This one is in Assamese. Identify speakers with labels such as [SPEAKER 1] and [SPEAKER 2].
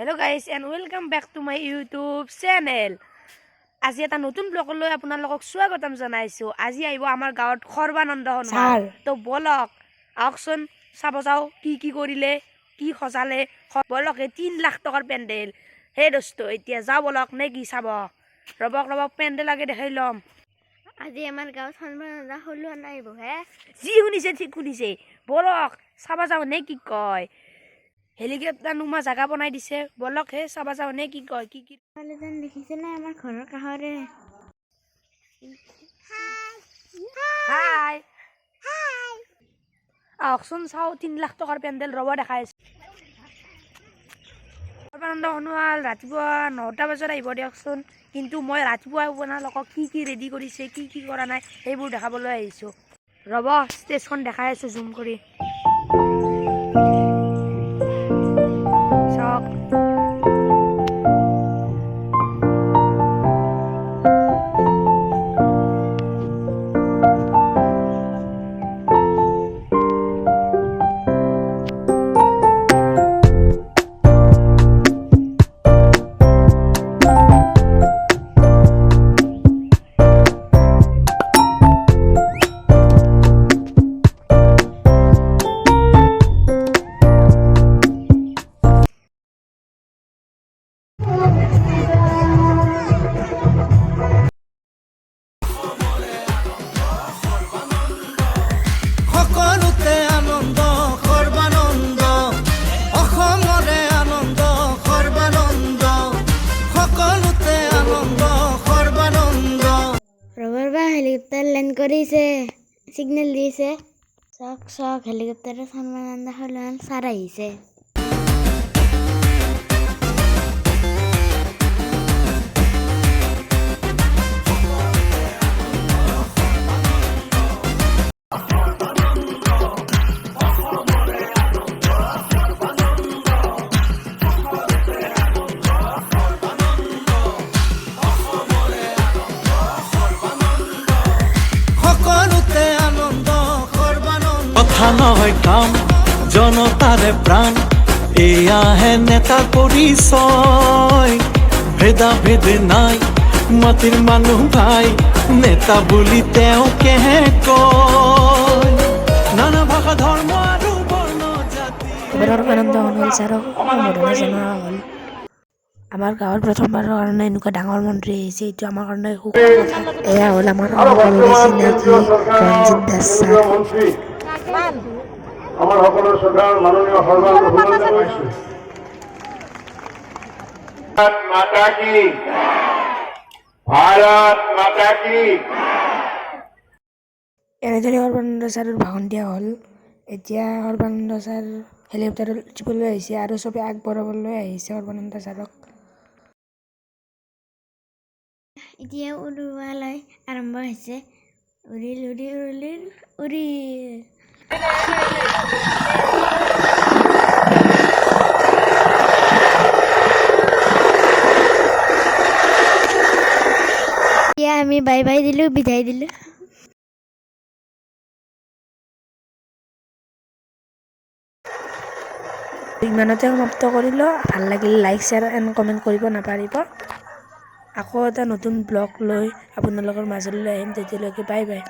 [SPEAKER 1] Hello guys and welcome back to my YouTube channel. আজি এটা নতুন ব্লগ লৈ আপোনালোকক স্বাগতম জনাইছো। আজি আহিব আমাৰ গাঁৱত সৰ্বানন্দ হনুমান। তো বলক আহকচোন চাব যাও কি কৰিলে কি খজালে। বলকে 3 লাখ টকাৰ পেন্ডেল। হে দোস্ত এতিয়া যাও বলক নে কি চাব। ৰবক পেন্ডেল আগে দেখাই লম।
[SPEAKER 2] আজি আমাৰ গাঁৱত সৰ্বানন্দ হনুমান আহিব হে।
[SPEAKER 1] যি শুনিছে ঠিক শুনিছে। বলক চাব যাও নে কি কয়। হেলিকপ্টাৰ নুমা জাগা বনাই দিছে। বলক হে চাবা যাও নে কি কয় কি
[SPEAKER 2] ছোৱালীজন দেখিছে না আমাৰ ঘৰৰ কাষৰে।
[SPEAKER 1] হাই আহকচোন চাও 3 লাখ টকাৰ পেন্ডেল ৰব দেখাই আছে। সৰ্বানন্দ হনুমান ৰাতিপুৱা 9টা বজাত আহিব দিয়কচোন। কিন্তু মই ৰাতিপুৱা আপোনালোকক কি ৰেডি কৰিছে কি কৰা নাই সেইবোৰ দেখাবলৈ আহিছো। ৰব ষ্টেজখন দেখাই আছো জুম কৰি।
[SPEAKER 2] হেলিকপ্টাৰ লেণ্ড কৰিছে, সিগনেল দিছে। চক হেলিকপ্টাৰে সৰ্বানন্দ হনুমান ছাৰ আহিছে।
[SPEAKER 3] নহয় কাম জনতাৰে প্ৰাণ এয়াহে নেতাৰ পৰিচয়। ভেদাভেদ নাই মাটিৰ মানুহ ভাই নেতা বুলি তেওঁকেহে কয়। নানা ভাষা ধৰ্ম আৰু বৰ্ণ জাতি।
[SPEAKER 1] সৰ্বানন্দ হনুমান ছাৰক সম্বৰ্ধনা জনোৱা হ'ল। আমাৰ গাঁৱৰ প্ৰথমবাৰৰ কাৰণে এনেকুৱা ডাঙৰ মন্ত্ৰী আহিছে, এইটো আমাৰ কাৰণে সুখৰ কথা। এয়া হ'ল আমাৰ সকলোৰে চিনাকি ৰঞ্জিত দাস ছাৰ।
[SPEAKER 4] আমাৰ সকলোৰ শ্ৰদ্ধাৰ মাননীয় সৰ্বানন্দ হনুমান কৈছো। মাতা কি ভাৰত মাতা কি।
[SPEAKER 1] এনেদৰে সৰ্বানন্দ ছাৰৰ ভাষণ দিয়া হ'ল। এতিয়া সৰ্বানন্দ ছাৰ হেলিকপ্টাৰত উঠিবলৈ আহিছে আৰু চবে আগবঢ়াবলৈ আহিছে সৰ্বানন্দ ছাৰক।
[SPEAKER 2] এতিয়া উৰুৱালৈ আৰম্ভ হৈছে। উৰিল এতিয়া আমি বাই দিলো, বিদায় দিলো।
[SPEAKER 1] ইমানতে সমাপ্ত কৰিলো। ভাল লাগিলে লাইক শ্বেয়াৰ এণ্ড কমেণ্ট কৰিব নাপাহৰিব। আকৌ এটা নতুন ব্লগ লৈ আপোনালোকৰ মাজলৈ আহিম। তেতিয়ালৈকে বাই বাই।